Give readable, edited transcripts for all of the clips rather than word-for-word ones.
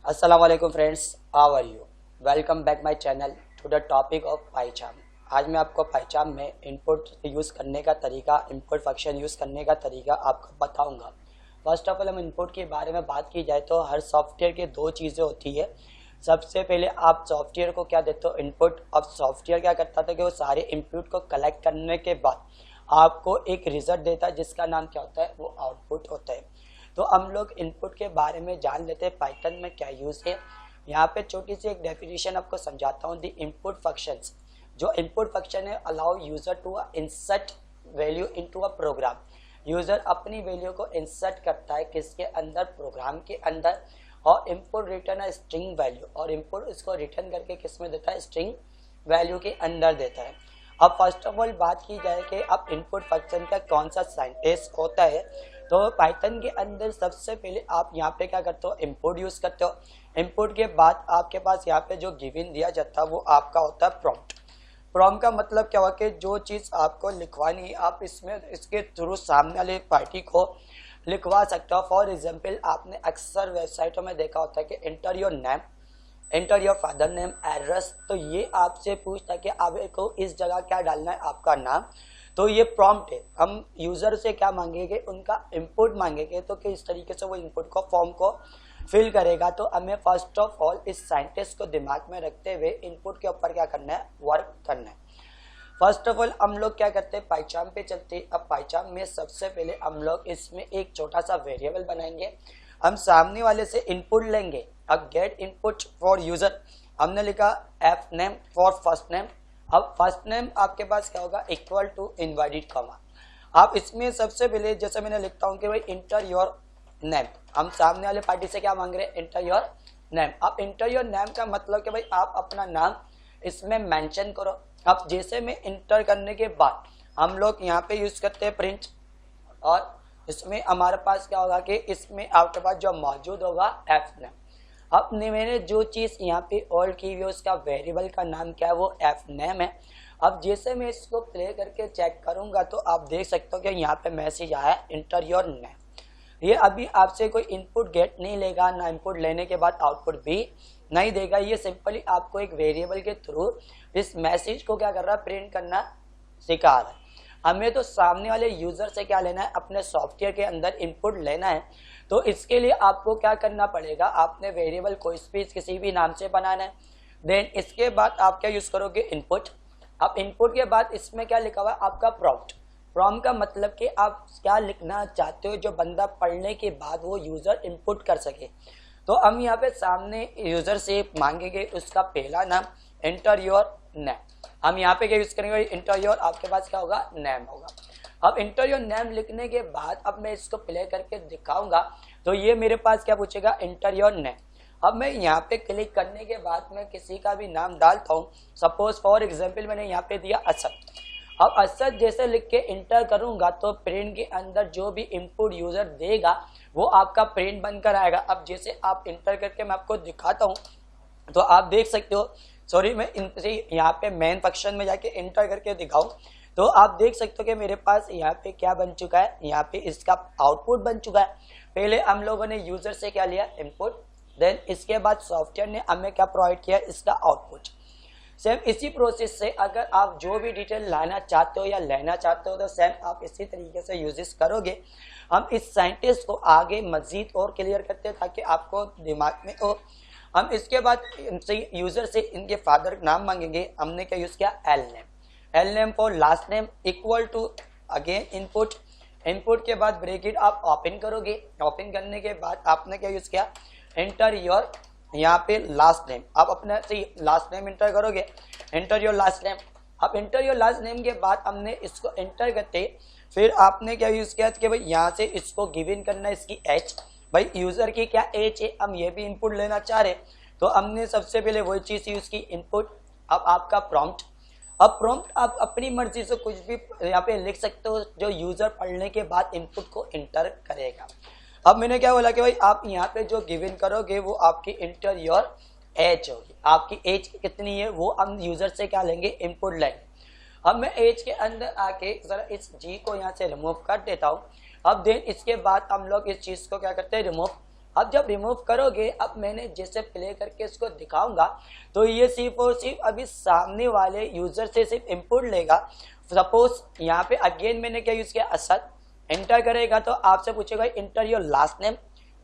अस्सलाम वालेकुम friends, how are you? Welcome back my channel to the topic of पाइचाम। आज मैं आपको पाइचाम में इनपुट यूज़ करने का तरीका, इनपुट फंक्शन यूज़ करने का तरीका आपको बताऊंगा। फर्स्ट ऑफ ऑल हम इनपुट के बारे में बात की जाए तो हर सॉफ्टवेयर की दो चीज़ें होती है। सबसे पहले आप सॉफ्टवेयर को क्या देते हो? इनपुट। अब सॉफ्टवेयर क्या करता था कि वो सारे इनपुट को कलेक्ट करने के बाद आपको एक रिजल्ट देता है जिसका नाम क्या होता है? वो आउटपुट होता है। तो हम लोग इनपुट के बारे में जान लेते हैं पाइथन में क्या यूज़ है। यहाँ पे छोटी सी एक डेफिनेशन आपको समझाता हूँ। द इनपुट फंक्शंस, जो इनपुट फंक्शन है, allow user to insert value into a program. User अपनी वैल्यू को इंसर्ट करता है किसके अंदर? प्रोग्राम के अंदर। और इनपुट रिटर्न है स्ट्रिंग वैल्यू, और इनपुट इसको रिटर्न करके किस में देता है? स्ट्रिंग वैल्यू के अंदर देता है। अब फर्स्ट ऑफ ऑल बात की जाए कि अब इनपुट फंक्शन का कौन सा सिंटैक्स होता है, तो पाइथन के अंदर सबसे पहले आप यहाँ पे क्या करते हो? इनपुट यूज करते हो। इनपुट के बाद आपके पास यहाँ पे जो गिवन दिया जाता है वो आपका होता है प्रॉम्प्ट। प्रॉम्प्ट का मतलब क्या हुआ कि जो चीज़ आपको लिखवानी है आप इसमें इसके थ्रू सामने वाले पार्टी को लिखवा सकते हो। फॉर एग्जाम्पल, आपने अक्सर वेबसाइटों में देखा होता है कि enter your name, enter your father name, address. तो ये आपसे पूछता है कि आपको इस जगह क्या डालना है, आपका नाम। तो ये प्रॉम्प्ट है। हम यूजर से क्या मांगेंगे? उनका इनपुट मांगेंगे। तो किस तरीके से वो इनपुट को फॉर्म को फिल करेगा। तो हमें फर्स्ट ऑफ ऑल इस साइंटिस्ट को दिमाग में रखते हुए इनपुट के ऊपर क्या करना है? वर्क करना है। फर्स्ट ऑफ ऑल हम लोग क्या करते हैं? पाइचाम पे चलते हैं। अब पाइचाम में सबसे पहले हम लोग इसमें एक छोटा सा वेरिएबल बनाएंगे। हम सामने वाले से इनपुट लेंगे। अब गेट इनपुट फॉर यूजर, हमने लिखा F name for first name. अब फर्स्ट नेम आपके पास क्या होगा? Equal to inverted comma. आप इसमें सबसे पहले जैसे मैंने लिखता हूँ कि भाई इंटर योर नेम। हम सामने वाले पार्टी से क्या मांग रहे हैं? Inter your name. अब इंटर योर नेम का मतलब कि भाई आप अपना नाम इसमें मेंशन करो। अब जैसे में इंटर करने के बाद हम लोग यहाँ पे यूज करते हैं प्रिंट, और इसमें हमारे पास क्या होगा कि इसमें आपके पास जो मौजूद होगा एफ नेम। अब मैंने जो चीज़ यहाँ पे होल्ड की हुई है उसका वेरिएबल का नाम क्या है? वो एफ नेम है। अब जैसे मैं इसको प्ले करके चेक करूंगा तो आप देख सकते हो कि यहाँ पे मैसेज आया इंटर योर नेम। ये अभी आपसे कोई इनपुट गेट नहीं लेगा, ना इनपुट लेने के बाद आउटपुट भी नहीं देगा। ये सिंपली आपको एक वेरिएबल के थ्रू इस मैसेज को क्या कर रहा है? प्रिंट करना सिखा रहा है। हमें तो सामने वाले यूजर से क्या लेना है? अपने सॉफ्टवेयर के अंदर इनपुट लेना है। तो इसके लिए आपको क्या करना पड़ेगा? आपने वेरिएबल को स्पेस किसी भी नाम से बनाना है। देन इसके बाद आप क्या यूज करोगे? इनपुट। अब इनपुट के बाद इसमें क्या लिखा हुआ है? आपका प्रॉम्प्ट। प्रॉम्प्ट का मतलब कि आप क्या लिखना चाहते हो जो बंदा पढ़ने के बाद वो यूजर इनपुट कर सके। तो हम यहाँ पे सामने यूजर से मांगेंगे उसका पहला नाम, एंटर योर नेम। हम यहाँ पे क्या यूज करेंगे? इंटर योर, आपके पास क्या होगा? नेम होगा। अब इंटर योर नेम लिखने के बाद अब मैं इसको प्ले करके दिखाऊंगा तो ये मेरे पास क्या पूछेगा? Inter your name. अब मैं यहाँ पे क्लिक करने के बाद मैं किसी का भी नाम डालता हूँ। सपोज फॉर एग्जाम्पल मैंने यहाँ पे दिया असद। अब असद जैसे लिख के इंटर करूंगा तो प्रिंट के अंदर जो भी इनपुट यूजर देगा वो आपका प्रिंट बनकर आएगा। अब जैसे आप इंटर करके मैं आपको दिखाता हूँ तो आप देख सकते हो। सॉरी, मैं यहाँ पे मेन फंक्शन में जाके इंटर करके दिखाऊं तो आप देख सकते हो कि मेरे पास यहाँ पे क्या बन चुका है? यहाँ पे इसका आउटपुट बन चुका है। पहले हम लोगों ने यूजर से क्या लिया? इनपुट। देन इसके बाद सॉफ्टवेयर ने हमें क्या प्रोवाइड किया? इसका आउटपुट। सेम इसी प्रोसेस से अगर आप जो भी डिटेल लाना चाहते हो या लेना चाहते हो तो सेम आप इसी तरीके से यूजेस करोगे। हम इस साइंटिस्ट को आगे मजीद और क्लियर करते हैं ताकि आपको दिमाग में हो। हम इसके बाद यूजर से इनके फादर नाम मांगेंगे। हमने क्या यूज किया? L name. L name for last name equal to again input. Input के बाद ब्रैकेट आप ओपन करोगे। ओपन करने के बाद आपने क्या यूज किया? एंटर योर, यहाँ पे लास्ट नेम। आप अपने लास्ट नेम इंटर करोगे। Enter your last name. अब एंटर योर लास्ट नेम के बाद हमने इसको एंटर करते फिर आपने क्या यूज किया कि भाई यहाँ से इसको गिवन करना है इसकी एज। भाई यूजर की क्या एज है, हम ये भी इनपुट लेना चाह रहे तो हमने सबसे पहले वही चीज यूज की, इनपुट। अब आपका प्रॉम्प्ट। अब प्रॉम्प्ट आप अपनी मर्जी से कुछ भी यहाँ पे लिख सकते हो जो यूजर पढ़ने के बाद इनपुट को इंटर करेगा। अब मैंने क्या बोला कि भाई आप यहाँ पे जो गिवन करोगे वो आपकी इंटर योर एज होगी। आपकी एज कितनी है वो हम यूजर से क्या लेंगे? इनपुट लेंगे। अब मैं एज के अंदर आके जरा इस जी को यहाँ से रिमूव कर देता हूँ। अब देन इसके बाद हम लोग इस चीज को क्या करते हैं? रिमूव अब जब रिमूव करोगे, अब मैंने जैसे प्ले करके इसको दिखाऊंगा, तो ये सिर्फ और सिर्फ अभी सामने वाले यूजर से सिर्फ इनपुट लेगा। सपोज यहाँ पे अगेन मैंने क्या यूज किया, असद। एंटर करेगा तो आपसे पूछेगा inter your last name,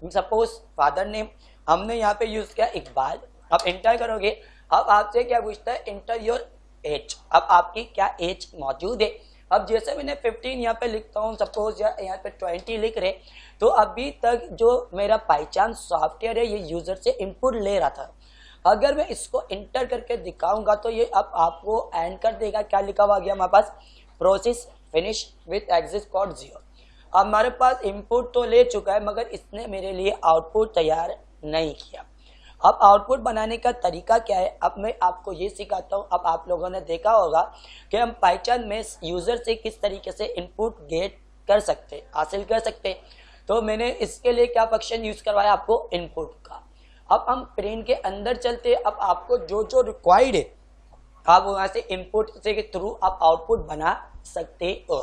suppose father name हमने यहाँ पे यूज किया इकबाल। अब एंटर करोगे, अब आपसे क्या पूछता है, इंटर योर एज, अब आपकी क्या एज मौजूद है। अब जैसे मैंने 15 यहाँ पे लिखता हूँ, सपोज यहाँ पे 20 लिख रहे, तो अभी तक जो मेरा पहचान सॉफ्टवेयर है ये यूजर से इनपुट ले रहा था। अगर मैं इसको इंटर करके दिखाऊंगा तो ये अब आपको एंड कर देगा। क्या लिखा हुआ गया हमारे पास, process finish with exit code 0। अब हमारे पास इनपुट तो ले चुका है मगर इसने मेरे लिए आउटपुट तैयार नहीं किया। अब आउटपुट बनाने का तरीका क्या है, अब मैं आपको ये सिखाता हूँ। अब आप लोगों ने देखा होगा कि हम पाइथन में यूजर से किस तरीके से इनपुट गेट कर सकते, हासिल कर सकते। तो मैंने इसके लिए क्या फंक्शन यूज करवाया आपको, इनपुट का। अब हम प्रिंट के अंदर चलते। अब आपको जो जो रिक्वायर्ड है आप वहां से इनपुट के थ्रू आप आउटपुट बना सकते हो।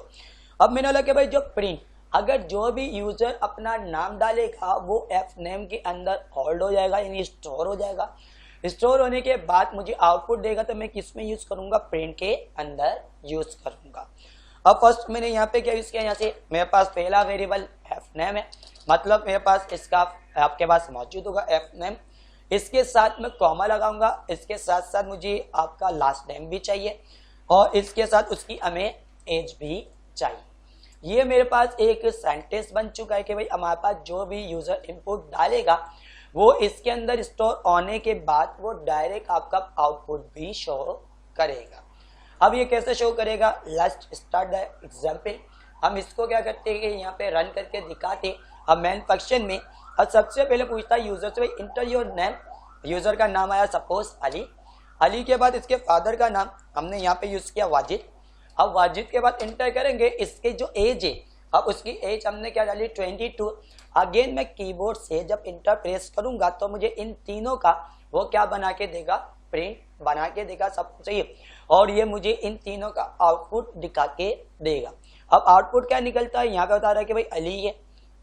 अब मैंने बोला कि भाई जो प्रिंट, अगर जो भी यूजर अपना नाम डालेगा वो एफ नेम के अंदर होल्ड हो जाएगा, यानी स्टोर हो जाएगा। स्टोर होने के बाद मुझे आउटपुट देगा, तो मैं किस में यूज करूंगा, प्रिंट के अंदर यूज करूंगा। अब फर्स्ट मैंने यहाँ पे क्या यूज किया, यहाँ से मेरे पास पहला वेरिएबल एफ नेम है, मतलब मेरे पास इसका आपके पास मौजूद होगा एफ नेम। इसके साथ मैं कॉमा लगाऊंगा, इसके साथ साथ मुझे आपका लास्ट नेम भी चाहिए और इसके साथ उसकी हमें एज भी चाहिए। ये मेरे पास एक सेंटेंस बन चुका है कि भाई हमारे पास जो भी यूजर इनपुट डालेगा वो इसके अंदर स्टोर होने के बाद वो डायरेक्ट आपका आउटपुट भी शो करेगा। अब ये कैसे शो करेगा, लेट्स स्टार्ट द एग्जांपल। हम इसको क्या करते हैं, यहाँ पे रन करके दिखाते। अब मेन फंक्शन में अब सबसे पहले पूछता है यूजर से, भाई इंटर योर नेम। यूजर का नाम आया सपोज अली। अली के बाद इसके फादर का नाम हमने यहाँ पे यूज किया वाजिद। अब वाजिद के बाद इंटर करेंगे इसके जो एज है, अब उसकी एज हमने क्या डाली 22। अगेन मैं कीबोर्ड से जब इंटर प्रेस करूंगा तो मुझे इन तीनों का वो क्या बना के देगा, प्रिंट बना के देगा, सब कुछ सही है। और ये मुझे इन तीनों का आउटपुट दिखा के देगा। अब आउटपुट क्या निकलता है, यहाँ पे बता रहा है कि भाई अली है,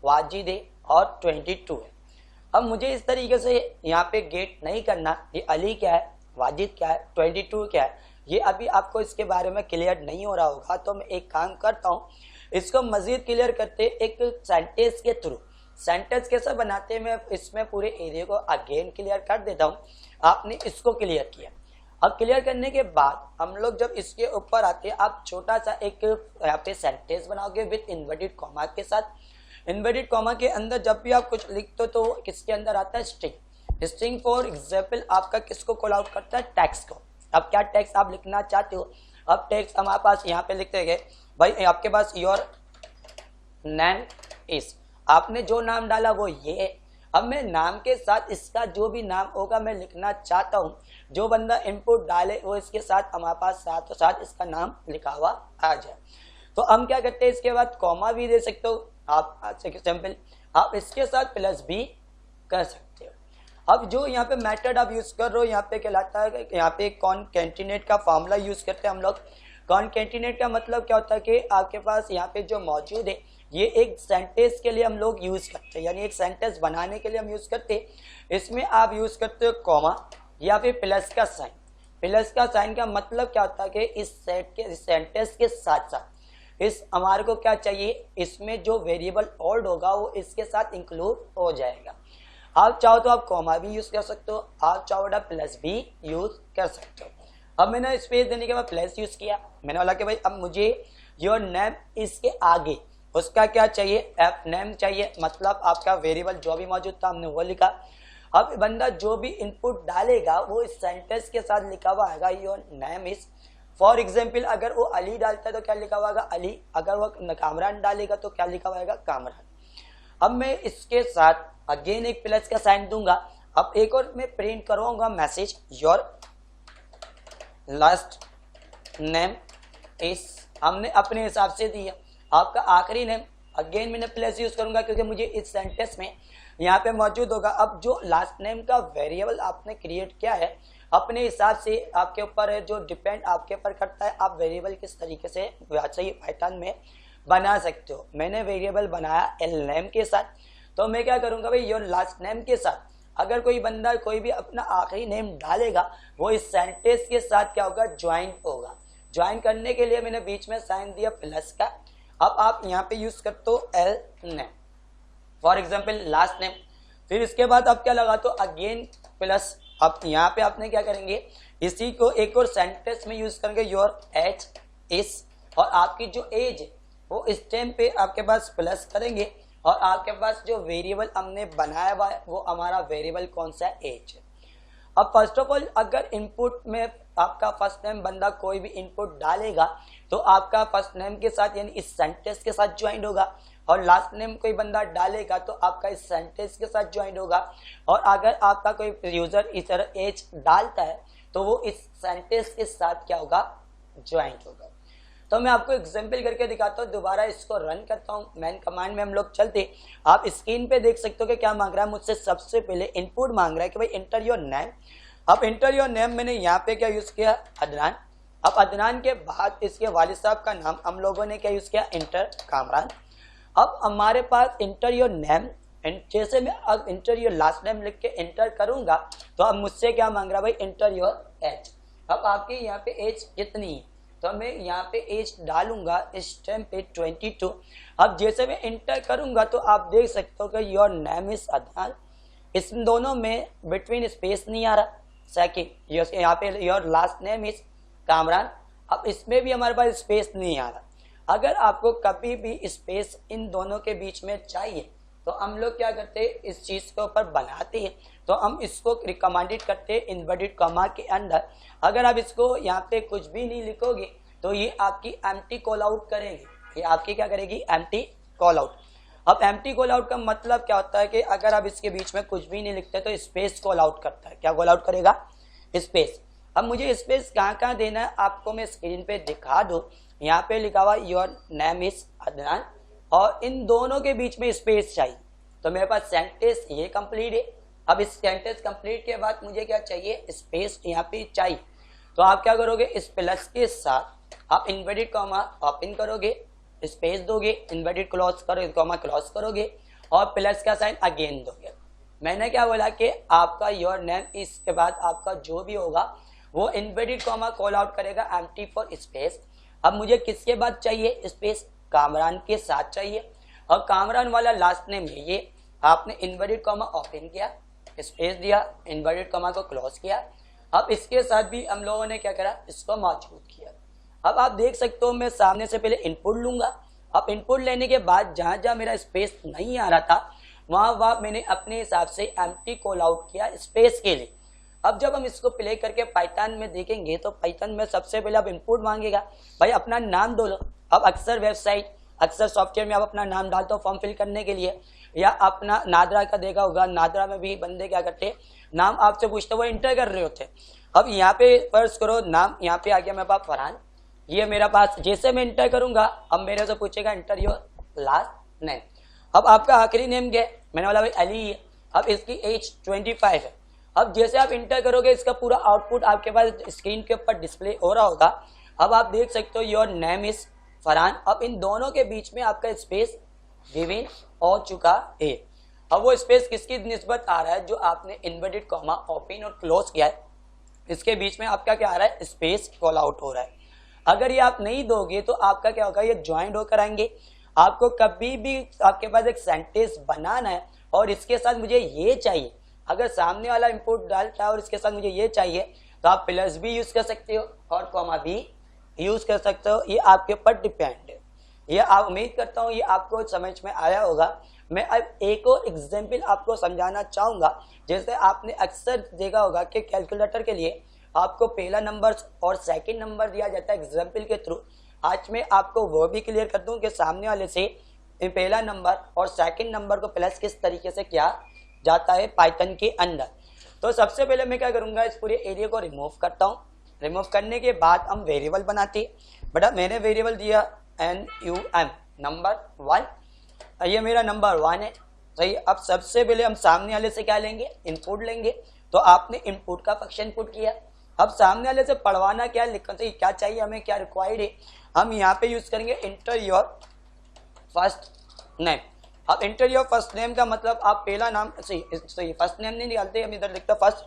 वाजिद है और 22 है। अब मुझे इस तरीके से यहाँ पे गेट नहीं करना, ये अली क्या है, वाजिद क्या है, 22 क्या है, ये अभी आपको इसके बारे में क्लियर नहीं हो रहा होगा। तो मैं एक काम करता हूँ, इसको मजीद क्लियर करते एक सेंटेंस के थ्रू। सेंटेंस कैसे बनाते हैं मैं इसमें पूरे एरिया को अगेन क्लियर कर देता हूँ। आपने इसको क्लियर किया, अब क्लियर करने के बाद हम लोग जब इसके ऊपर आते हैं, आप छोटा सा एक यहाँ पे सेंटेंस बनाओगे विथ इन्वर्टेड कॉमा के साथ। इन्वर्टेड कॉमा के अंदर जब भी आप कुछ लिखते हो तो किसके अंदर आता है, स्ट्रिंग। स्ट्रिंग फॉर एग्जाम्पल आपका किसको कॉल आउट करता है, टेक्स्ट को। अब क्या टेक्स्ट आप लिखना चाहते हो, अब टेक्स्ट हमारे पास यहाँ पे लिखते गए, भाई आपके पास योर नेम इज, आपने जो नाम डाला वो ये है। अब मैं नाम के साथ इसका जो भी नाम होगा मैं लिखना चाहता हूँ, जो बंदा इनपुट डाले वो इसके साथ हमारे पास साथ साथ इसका नाम लिखा हुआ आ जाए। तो हम क्या करते हैं, इसके बाद कॉमा भी दे सकते हो आप, एग्जाम्पल आप इसके साथ प्लस भी कर सकते हो। अब जो यहाँ पे मेथड आप यूज कर रहे हो यहाँ पे कहलाता है, यहाँ पे कॉनकैटिनेट का फॉर्मूला यूज करते हैं हम लोग। कॉनकैटिनेट का मतलब क्या होता है कि आपके पास यहाँ पे जो मौजूद है ये एक सेंटेंस के लिए हम लोग यूज करते हैं, यानी एक सेंटेंस बनाने के लिए हम यूज करते हैं। इसमें आप यूज करते हो कॉमा या फिर प्लस का साइन। प्लस का साइन का मतलब क्या होता है कि इस सेंटेंस के साथ साथ इस हमारे को क्या चाहिए, इसमें जो वेरिएबल ओल्ड होगा वो इसके साथ इंक्लूड हो जाएगा। आप चाहो तो आप कॉमा भी यूज कर सकते हो, आप चाहो तो प्लस भी यूज कर सकते हो। अब मैंने स्पेस देने के बाद प्लस यूज किया, मैंने बोला कि भाई अब मुझे योर नेम इसके आगे उसका क्या चाहिए, एफ नेम चाहिए, मतलब आपका वेरिएबल जो भी मौजूद था हमने वो लिखा। अब बंदा जो भी इनपुट डालेगा वो इस सेंटेंस के साथ लिखा हुआ आएगा your name is. For example अगर वो अली डालता है तो क्या लिखा हुआ आएगा अली, अगर वो कामरान डालेगा तो क्या लिखा हुआ आएगा कामरान। अब मैं इसके साथ अगेन एक प्लस का साइन दूंगा। अब एक और मैं प्रिंट करवाऊंगा message your last name is, हमने अपने हिसाब से दिया। आपका आखिरी नेम अगेन मैंने प्लस यूज करूंगा क्योंकि मुझे इस सेंटेंस में यहाँ पे मौजूद होगा। अब जो लास्ट नेम का वेरिएबल आपने क्रिएट किया है अपने हिसाब से आपके ऊपर है, जो डिपेंड आपके ऊपर करता है आप वेरिएबल किस तरीके से वैसे ही पाइथन में बना सकते हो। मैंने वेरिएबल बनाया एल नेम के साथ, तो मैं क्या करूंगा भाई, योर लास्ट नेम के साथ अगर कोई बंदा कोई भी अपना आखिरी नेम डालेगा वो इस सेंटेंस के साथ क्या होगा, ज्वाइन होगा। ज्वाइन करने के लिए मैंने बीच में साइन दिया प्लस का। अब आप यहाँ पे यूज करते हो L name, for example last name. फिर इसके बाद आप क्या लगा तो अगेन प्लस। अब यहाँ पे आपने क्या करेंगे, इसी को एक और सेंटेंस में यूज करेंगे, योर एज इज, और आपकी जो एज है वो इस टाइम पे आपके पास प्लस करेंगे, और आपके पास जो वेरिएबल हमने बनाया हुआ है वो हमारा वेरिएबल कौन सा है, एज है। अब फर्स्ट ऑफ ऑल अगर इनपुट में आपका फर्स्ट नेम बंदा कोई भी इनपुट डालेगा तो आपका फर्स्ट नेम के साथ यानी इस सेंटेंस के साथ ज्वाइन होगा, और लास्ट नेम कोई बंदा डालेगा तो आपका इस सेंटेंस के साथ ज्वाइन होगा, और अगर आपका कोई यूजर इस तरह एज डालता है तो वो इस सेंटेंस के साथ क्या होगा, ज्वाइन होगा। तो मैं आपको एग्जांपल करके दिखाता हूँ, दोबारा इसको रन करता हूँ। मैन कमांड में हम लोग चलते, आप स्क्रीन पे देख सकते हो कि क्या मांग रहा है मुझसे। सबसे पहले इनपुट मांग रहा है कि भाई इंटर योर नेम। अब इंटर योर नेम मैंने यहाँ पे क्या यूज किया, अदनान। अब अदनान के बाद इसके वालिद साहब का नाम हम लोगों ने क्या यूज किया, इंटर कामरान। अब हमारे पास इंटर योर नेम, जैसे मैं अब इंटर योर लास्ट नेम लिख के इंटर करूंगा तो अब मुझसे क्या मांग रहा है भाई, इंटर योर एज। अब आपकी यहाँ पे एज कितनी है, तो मैं यहाँ पे एज डालूंगा इस टाइम पे 22। अब जैसे मैं इंटर करूंगा तो आप देख सकते हो कि योर नेम इज अदनान, इस दोनों में बिटवीन स्पेस नहीं आ रहा। सेकंड यहाँ पे your last name is Kamran, अब इसमें भी हमारे पास स्पेस नहीं आ रहा। अगर आपको कभी भी स्पेस इन दोनों के बीच में चाहिए तो हम लोग क्या करते हैं, इस चीज के ऊपर बनाते हैं, तो हम इसको रिकमेंडेड करते हैं इन्वर्टेड कॉमा के अंदर। अगर आप इसको यहाँ पे कुछ भी नहीं लिखोगे तो ये आपकी एम्प्टी कॉल आउट करेगी, ये आपकी क्या करेगी, एम्प्टी कॉल आउट। अब एम्प्टी कॉल आउट का मतलब क्या होता है कि अगर आप इसके बीच में कुछ भी नहीं लिखते तो स्पेस कॉल आउट करता है। क्या कॉल आउट करेगा, स्पेस। अब मुझे स्पेस कहाँ कहाँ देना है आपको मैं स्क्रीन पे दिखा दूं। यहाँ पे लिखा हुआ योर नेम इज अदनान, और इन दोनों के बीच में स्पेस चाहिए। तो मेरे पास सेंटेंस ये कंप्लीट है। अब इस सेंटेंस कंप्लीट के बाद मुझे क्या चाहिए, स्पेस यहाँ पे चाहिए। तो आप क्या करोगे, इस प्लस के साथ आप इन्वर्टेड कॉमा ओपन करोगे, स्पेस दोगे, इन्वर्टेड क्लोज करोगे, कॉमा क्लोज करोगे, और प्लस का साइन अगेन दोगे। मैंने क्या बोला कि आपका योर नेम इसके बाद आपका जो भी होगा वो इन्वर्टेड कॉमा कॉल आउट करेगा एम्प्टी फॉर स्पेस। अब मुझे किसके बाद चाहिए स्पेस, कामरान के साथ चाहिए, और कामरान वाला लास्ट नेम है ये। आपने इन्वर्टेड कॉमा ओपन किया, स्पेस दिया, इन्वर्टेड कॉमा को क्लोज किया। अब इसके साथ भी हम लोगों ने क्या करा, इसको मौजूद किया। अब आप देख सकते हो मैं सामने से पहले इनपुट लूंगा। अब इनपुट लेने के बाद जहां जहां मेरा स्पेस नहीं आ रहा था वहां मैंने अपने हिसाब से एम्प्टी कॉल आउट किया स्पेस के लिए। अब जब हम इसको प्ले करके पाइथन में देखेंगे तो पाइथन में सबसे पहले आप इनपुट मांगेगा, भाई अपना नाम दो लो। अब अक्सर वेबसाइट, अक्सर सॉफ्टवेयर में आप अपना नाम डालते हो फॉर्म फिल करने के लिए, या अपना नादरा का देखा होगा, नादरा में भी बंदे क्या करते नाम आपसे पूछते, वो इंटर कर रहे होते। अब यहाँ पे फर्ज करो नाम यहाँ पे आ गया मेरे पास फरहान, ये मेरा पास जैसे मैं इंटर करूंगा अब मेरे से पूछेगा इंटर योर लास्ट नेम। अब आपका आखिरी नेम क्या है, मैंने बोला भाई अली है। अब इसकी एज 25 है। अब जैसे आप इंटर करोगे इसका पूरा आउटपुट आपके पास स्क्रीन के ऊपर डिस्प्ले हो रहा होगा। अब आप देख सकते हो योर नेम इज फरहान। अब इन दोनों के बीच में आपका स्पेस गिवन हो चुका है। अब वो स्पेस किसकी निस्बत आ रहा है, जो आपने इन्वर्टेड कॉमा ओपन और क्लोज किया है, इसके बीच में आपका क्या आ रहा है, स्पेस कॉल आउट हो रहा है। अगर ये आप नहीं दोगे तो आपका क्या होगा, ये ज्वाइंट होकर आएंगे। आपको कभी भी आपके पास एक सेंटेंस बनाना है और इसके साथ मुझे ये चाहिए, अगर सामने वाला इनपुट डालता है और इसके साथ मुझे ये चाहिए तो आप प्लस भी यूज कर सकते हो और कॉमा भी यूज कर सकते हो, ये आपके ऊपर डिपेंड है। ये आप उम्मीद करता हूँ ये आपको समझ में आया होगा। मैं अब एक और एग्जाम्पल आपको समझाना चाहूंगा। जैसे आपने अक्सर देखा होगा कि कैलकुलेटर के लिए आपको पहला नंबर और सेकंड नंबर दिया जाता है एग्जाम्पल के थ्रू। आज मैं आपको वो भी क्लियर कर दूं कि सामने वाले से पहला नंबर और सेकंड नंबर को प्लस किस तरीके से किया जाता है पाइथन के अंदर। तो सबसे पहले मैं क्या करूंगा, इस पूरे एरिया को रिमूव करता हूं। रिमूव करने के बाद हम वेरिएबल बनाते हैं। बेटा मैंने वेरिएबल दिया NUM नंबर 1, ये मेरा नंबर 1 है, सही। अब सबसे पहले हम सामने वाले से क्या लेंगे, इनपुट लेंगे। तो आपने इनपुट का फंक्शन पुट किया। अब सामने वाले से पढ़वाना क्या, लिखना चाहिए, क्या चाहिए हमें, क्या रिक्वायर्ड है, हम यहाँ पे यूज करेंगे इंटर योर फर्स्ट नेम। अब इंटर योर फर्स्ट नेम का मतलब आप पहला नाम सही फर्स्ट नेम नहीं निकालते, हम इधर लिखते फर्स्ट,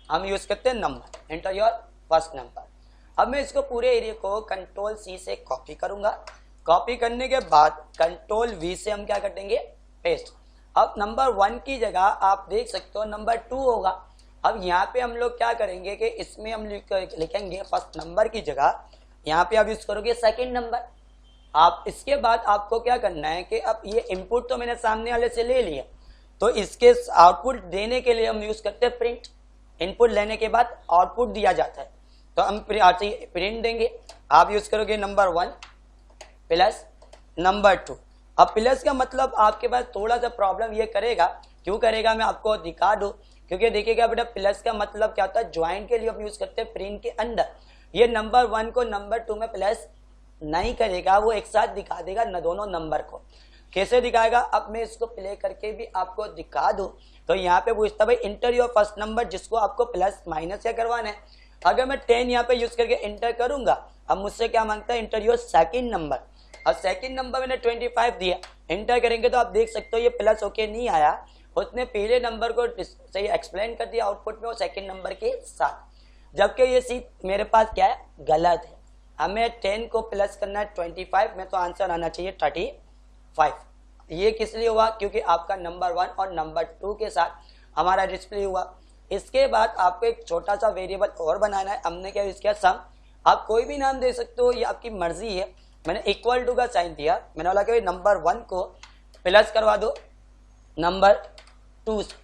हम यूज करते हैं number, inter your first number. अब मैं इसको पूरे एरिया को कंट्रोल सी से कॉपी करूंगा, कॉपी करने के बाद कंट्रोल वी से हम क्या कर देंगे, पेस्ट। अब नंबर 1 की जगह आप देख सकते हो नंबर 2 होगा। अब यहाँ पे हम लोग क्या करेंगे कि इसमें हम लिखेंगे फर्स्ट नंबर की जगह, यहाँ पे आप यूज करोगे सेकंड नंबर। आप इसके बाद आपको क्या करना है कि अब ये इनपुट तो मैंने सामने वाले से ले लिया, तो इसके आउटपुट देने के लिए हम यूज करते हैं प्रिंट। इनपुट लेने के बाद आउटपुट दिया जाता है, तो हम प्रिंट देंगे। आप यूज करोगे नंबर 1 प्लस नंबर 2। अब प्लस का मतलब आपके पास थोड़ा सा प्रॉब्लम ये करेगा, क्यों करेगा मैं आपको दिखा दूं, क्योंकि देखिएगा बेटा प्लस का मतलब क्या होता है, ज्वाइन के लिए हम यूज करते हैं प्रिंट के अंदर। ये नंबर 1 को नंबर 2 में प्लस नहीं करेगा, वो एक साथ दिखा देगा न दोनों नंबर को। कैसे दिखाएगा, अब मैं इसको प्ले करके भी आपको दिखा दूं। तो यहाँ पे पूछता भाई इंटर योर फर्स्ट नंबर, जिसको आपको प्लस माइनस क्या करवाना है। अगर मैं 10 यहाँ पे यूज करके इंटर करूंगा, अब मुझसे क्या मांगता है, इंटर योर सेकंड नंबर। अब सेकंड नंबर मैंने 25 दिया, इंटर करेंगे तो आप देख सकते हो ये प्लस होके नहीं आया, उसने पहले नंबर को सही एक्सप्लेन कर दिया आउटपुट में वो सेकंड नंबर के साथ, जबकि ये सी मेरे पास क्या है, गलत है। हमें 10 को प्लस करना है 25 में, तो आंसर आना चाहिए 35। ये किस लिए हुआ, क्योंकि आपका नंबर 1 और नंबर 2 के साथ हमारा डिस्प्ले हुआ। इसके बाद आपको एक छोटा सा वेरिएबल और बनाना है, हमने क्या यूज किया, सम। आप कोई भी नाम दे सकते हो, ये आपकी मर्जी है। मैंने इक्वल टू का साइन दिया, मैंने बोला कि नंबर 1 को प्लस करवा दो नंबर 2 से।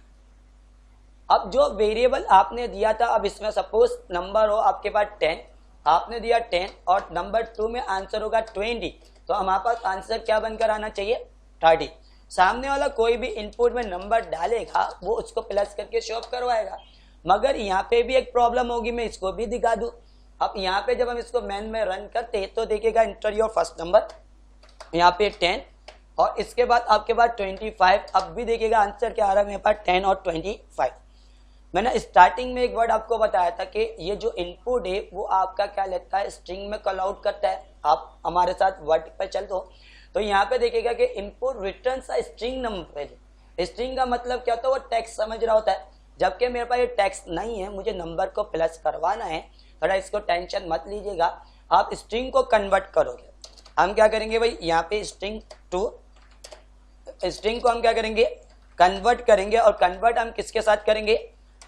अब जो वेरिएबल आपने दिया था, अब इसमें सपोज नंबर हो आपके पास 10, आपने दिया 10 और नंबर 2 में आंसर होगा 20, तो हमारे पास आंसर क्या बनकर आना चाहिए, 30। सामने वाला कोई भी इनपुट में नंबर डालेगा वो उसको प्लस करके शो करवाएगा। मगर यहाँ पे भी एक प्रॉब्लम होगी, मैं इसको भी दिखा दूं। अब यहाँ पे जब हम इसको मैन में रन करते हैं तो देखिएगा इंटर योर फर्स्ट नंबर, यहाँ पे 10 और इसके बाद आपके पास 25। अब भी देखिएगा आंसर क्या आ रहा है मेरे पास, 10 और 25। मैंने स्टार्टिंग में एक वर्ड आपको बताया था कि ये जो इनपुट है वो आपका क्या लेता है, स्ट्रिंग में कॉल आउट करता है। आप हमारे साथ वर्ड पर चल दो, तो यहाँ पे देखिएगा कि इनपुट रिटर्न सा स्ट्रिंग नंबर। पहले स्ट्रिंग का मतलब क्या होता है, वो टेक्स्ट समझ रहा होता है, जबकि मेरे पास ये टेक्स्ट नहीं है, मुझे नंबर को प्लस करवाना है। थोड़ा इसको टेंशन मत लीजिएगा, आप स्ट्रिंग को कन्वर्ट करोगे। हम क्या करेंगे भाई, यहाँ पे स्ट्रिंग को हम क्या करेंगे, कन्वर्ट करेंगे। और कन्वर्ट हम किसके साथ करेंगे,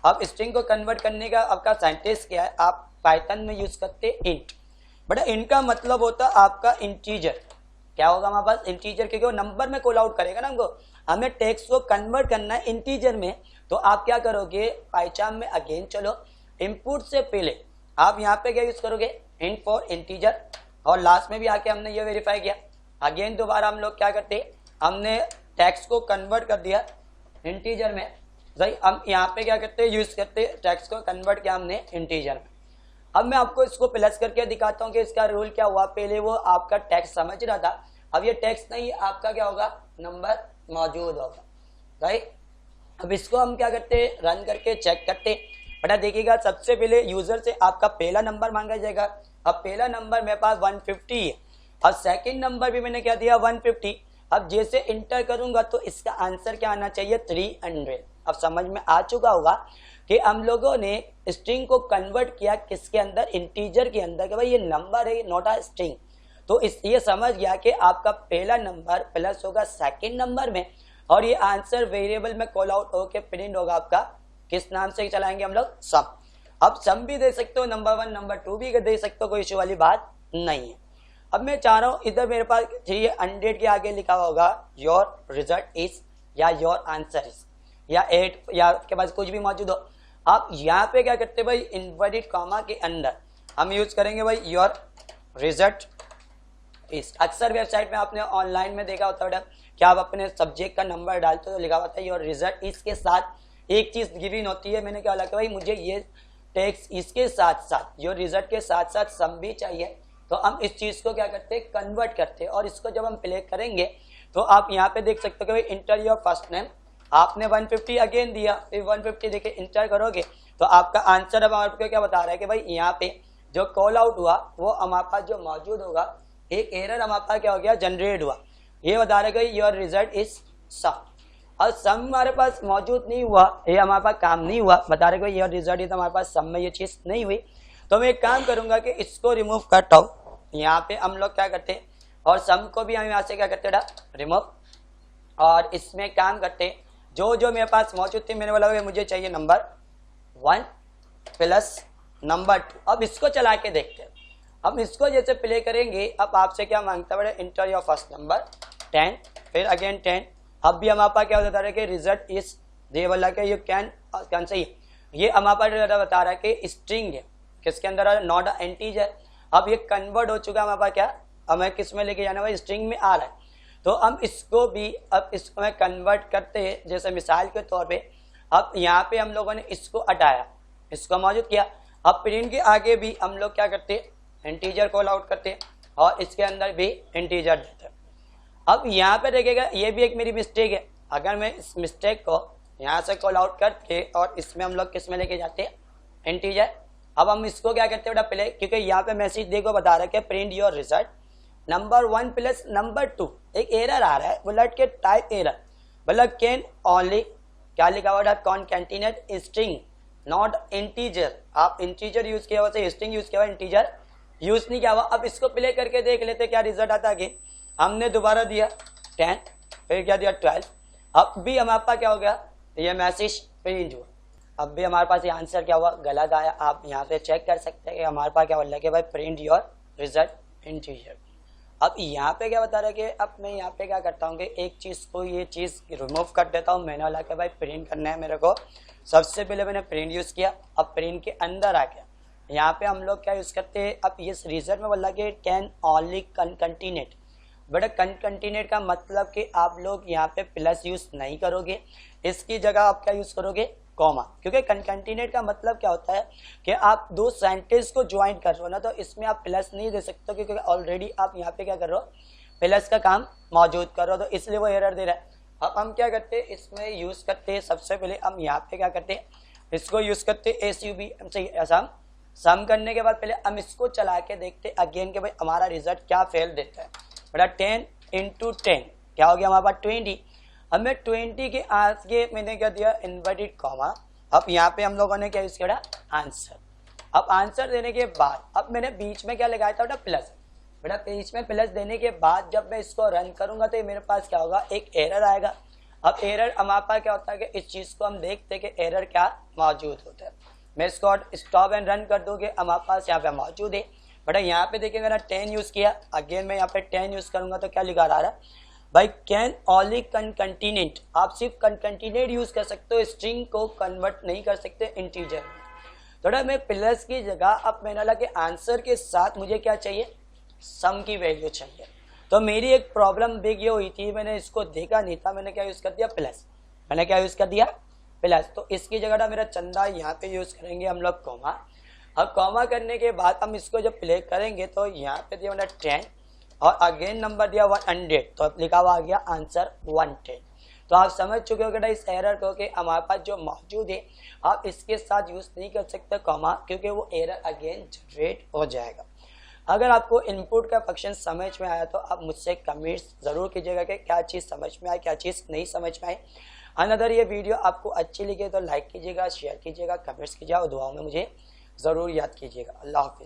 अब स्ट्रिंग को कन्वर्ट करने का आपका सिंटैक्स क्या है, आप पाइथन में यूज करते इंट। बड़ा इंट का मतलब होता है आपका इंटीजर। क्या होगा हमारे पास, इंटीजर, क्योंकि वो नंबर में कॉल आउट करेगा ना हमको, हमें टेक्स्ट को कन्वर्ट करना है इंटीजर में। तो आप क्या करोगे, पाइथन में अगेन चलो, इनपुट से पहले आप यहाँ पे क्या यूज करोगे, इंट फॉर इंटीजर। और लास्ट में भी आके हमने ये वेरीफाई किया, अगेन दोबारा हम लोग क्या करते, हमने टेक्स्ट को कन्वर्ट कर दिया इंटीजर में। सही, हम यहाँ पे क्या करते हैं, यूज करते टेक्स्ट को कन्वर्ट किया हमने इंटीजर में। अब मैं आपको इसको प्लस करके दिखाता हूँ कि इसका रूल क्या हुआ। पहले वो आपका टेक्स्ट समझ रहा था, अब ये टेक्स्ट नहीं, आपका क्या होगा, नंबर मौजूद होगा। राइट, अब इसको हम क्या करते हैं, रन करके चेक करते। बेटा देखिएगा, सबसे पहले यूजर से आपका पहला नंबर मांगा जाएगा। अब पहला नंबर मेरे पास 150 है और सेकंड नंबर भी मैंने क्या दिया, 150। अब जैसे इंटर करूंगा तो इसका आंसर क्या आना चाहिए, 300। अब समझ में आ चुका होगा कि हम लोगों ने स्ट्रिंग को कन्वर्ट किया किसके अंदर, इंटीजर के अंदर, कि भाई ये नंबर है नॉट अ स्ट्रिंग। तो ये समझ गया कि आपका पहला नंबर प्लस होगा सेकंड नंबर में, और ये आंसर वेरिएबल में कॉल आउट होकर प्रिंट होगा आपका, किस नाम से चलाएंगे हम लोग, सम। अब सम भी दे सकते हो, नंबर 1 नंबर 2 भी दे सकते हो, कोई इश्यू वाली बात नहीं है। अब मैं चाह रहा हूँ इधर मेरे पास 300 के आगे लिखा होगा योर रिजल्ट इज, या योर आंसर इज, या 8, या आपके पास कुछ भी मौजूद हो। आप यहाँ पे क्या करते हैं भाई, इनवर्टेड कॉमा के अंदर हम यूज करेंगे भाई योर रिजल्ट इज। अक्सर वेबसाइट में आपने ऑनलाइन में देखा होता है कि आप अपने सब्जेक्ट का नंबर डालते हो तो लिखा होता है योर रिजल्ट इज के साथ एक चीज गिवन होती है। मैंने क्या बोला कि भाई मुझे ये टेक्स्ट इसके साथ साथ योर रिजल्ट के साथ साथ सम भी चाहिए, तो हम इस चीज को क्या करते हैं, कन्वर्ट करते हैं। और इसको जब हम प्ले करेंगे तो आप यहाँ पे देख सकते हो कि भाई इंटर योर फर्स्ट नेम, आपने 150 अगेन दिया, फिर 150 देके इंटर करोगे तो आपका आंसर अब आपको क्या बता रहा है कि भाई यहाँ पे जो कॉल आउट हुआ वो हमारे पास जो मौजूद होगा, एक एरर हमारे पास क्या हो गया, जनरेट हुआ। ये बता रहा है कि योर रिजल्ट इज सम। और सम हमारे पास मौजूद नहीं हुआ, ये हमारे पास काम नहीं हुआ, बता रहे को ये रिजल्ट ही तो हमारे पास सम में ये चीज़ नहीं हुई, तो मैं एक काम करूंगा कि इसको रिमूव करता हूँ। यहाँ पे हम लोग क्या करते हैं, और सम को भी हम यहाँ से क्या करते हैं रिमूव, और इसमें काम करते हैं जो जो मेरे पास मौजूद थी मैंने बोला मुझे चाहिए नंबर 1 प्लस नंबर 2। अब इसको चला के देखते हैं। अब इसको जैसे प्ले करेंगे, अब आपसे क्या मांगता है, इंटर योर फर्स्ट नंबर 10, फिर अगेन 10। अब भी हमारे पास क्या बता रहा है कि रिजल्ट इज, ये बोला कि यू कैन सही, ये हमारे पास बता रहा है कि स्ट्रिंग है, किसके अंदर आ रहा है, नॉट अ इंटीजर। अब ये कन्वर्ट हो चुका है हमारे पास, क्या हमें किस में लेके जाना है, स्ट्रिंग में आ रहा है। तो हम इसको भी अब इसको में कन्वर्ट करते हैं, जैसे मिसाल के तौर पे अब यहाँ पे हम लोगों ने इसको हटाया, इसको मौजूद किया। अब प्रिंट के आगे भी हम लोग क्या करते हैं, इंटीजर कॉल आउट करते हैं, और इसके अंदर भी इंटीजर देते हैं। अब यहाँ पे देखिएगा, ये भी एक मेरी मिस्टेक है। अगर मैं इस मिस्टेक को यहाँ से कॉल आउट करके और इसमें हम लोग किस में लेके जाते हैं, इंटीजर। अब हम इसको क्या करते हैं बेटा पहले, क्योंकि यहाँ पे मैसेज देखो बता रहा है कि print your result number 1 plus number 2। एक एरर आ रहा है, बोला के टाइप एरर, बोला कैन ओनली, क्या लिखा हुआ है, कॉन्कैटिनेट स्ट्रिंग नॉट इंटीजर। आप इंटीजर यूज किया हुआ, स्ट्रिंग यूज किया हुआ, इंटीजर यूज नहीं किया हुआ। अब इसको प्ले करके देख लेते क्या रिजल्ट आता है। हमने दोबारा दिया 10, फिर क्या दिया 12। अब भी हमारे पास क्या हो गया, ये मैसेज प्रिंट हुआ। अब भी हमारे पास ये आंसर क्या हुआ, गलत आया। आप यहाँ पे चेक कर सकते हैं कि हमारे पास क्या बोल रहा है कि भाई प्रिंट योर रिजल्ट इंटीजर। अब यहाँ पे क्या बता रहा है कि अब मैं यहाँ पे क्या करता हूँ कि एक चीज़ को, ये चीज़ रिमूव कर देता हूँ। मैंने बोला कि भाई प्रिंट करना है मेरे को, सबसे पहले मैंने प्रिंट यूज़ किया। अब प्रिंट के अंदर आ गया, यहाँ पे हम लोग क्या यूज़ करते हैं, अब इस रिजल्ट में बोला कि कैन ओनली कंटीनेट। बट कंटीनेट का मतलब कि आप लोग यहाँ पे प्लस यूज़ नहीं करोगे, इसकी जगह आप क्या यूज़ करोगे, कॉमा। क्योंकि कंटीनेट का मतलब क्या होता है कि आप दो सेंटेंस को ज्वाइन कर रहे हो ना, तो इसमें आप प्लस नहीं दे सकते, क्योंकि ऑलरेडी आप यहाँ पे क्या कर रहे हो, प्लस का काम मौजूद कर रहे हो, तो इसलिए वो एरर दे रहा है। अब हम क्या करते हैं, इसमें यूज़ करते हैं, सबसे पहले हम यहाँ पे क्या करते हैं, इसको यूज़ करते हैं SUB सम करने के बाद पहले हम इसको चला के देखते अगेन के भाई हमारा रिजल्ट क्या फेल देता है। बेटा 10 × 10 क्या हो गया हमारे पास 20। हमें 20 के आगे मैंने क्या दिया, इन्वर्टेड कॉमा। अब यहाँ पे हम लोगों ने क्या यूज किया, आंसर। अब आंसर देने के बाद अब मैंने बीच में क्या लगाया था बेटा, प्लस। बेटा बीच में प्लस देने के बाद जब मैं इसको रन करूंगा तो मेरे पास क्या होगा, एक एरर आएगा। अब एरर हमारे पास क्या होता है कि इस चीज को हम देखते हैं कि एरर क्या मौजूद होता है। मैं इसको स्टॉप एंड रन कर दूंगी, हमारे पास यहाँ पे मौजूद है। बेटा यहाँ पे देखिए मैंने 10 यूज किया, अगेन मैं यहाँ पे 10 यूज करूंगा तो क्या लिखा रहा है भाई, कैन ओनली कंटीनेट। आप सिर्फ कंटीनेट यूज कर सकते हो, स्ट्रिंग को कन्वर्ट नहीं कर सकते इंटीजर में। थोड़ा मैं प्लस की जगह अब मैंने लगा कि आंसर के साथ मुझे क्या चाहिए, सम की वैल्यू चाहिए। तो मेरी एक प्रॉब्लम बिग ये हुई थी, मैंने इसको देखा नहीं था, मैंने क्या यूज कर दिया, प्लस। मैंने क्या यूज कर दिया, प्लस। तो इसकी जगह मेरा चंदा यहाँ पे यूज करेंगे हम लोग कॉमा। अब कॉमा करने के बाद हम इसको जब प्ले करेंगे तो यहाँ पे दिया मैंने 10 और अगेन नंबर दिया 100, तो लिखा हुआ आ गया आंसर 110। तो आप समझ चुके हो इस एरर को कि हमारे पास जो मौजूद है आप इसके साथ यूज नहीं कर सकते कॉमा, क्योंकि वो एरर अगेन जनरेट हो जाएगा। अगर आपको इनपुट का फंक्शन समझ में आया तो आप मुझसे कमेंट्स जरूर कीजिएगा कि क्या चीज़ समझ में आई, क्या चीज़ नहीं समझ में आई। अनदर ये वीडियो आपको अच्छी लगे तो लाइक कीजिएगा, शेयर कीजिएगा, कमेंट्स कीजिएगा और दुआओं में मुझे ज़रूर याद कीजिएगा। अल्लाह हाफिज़।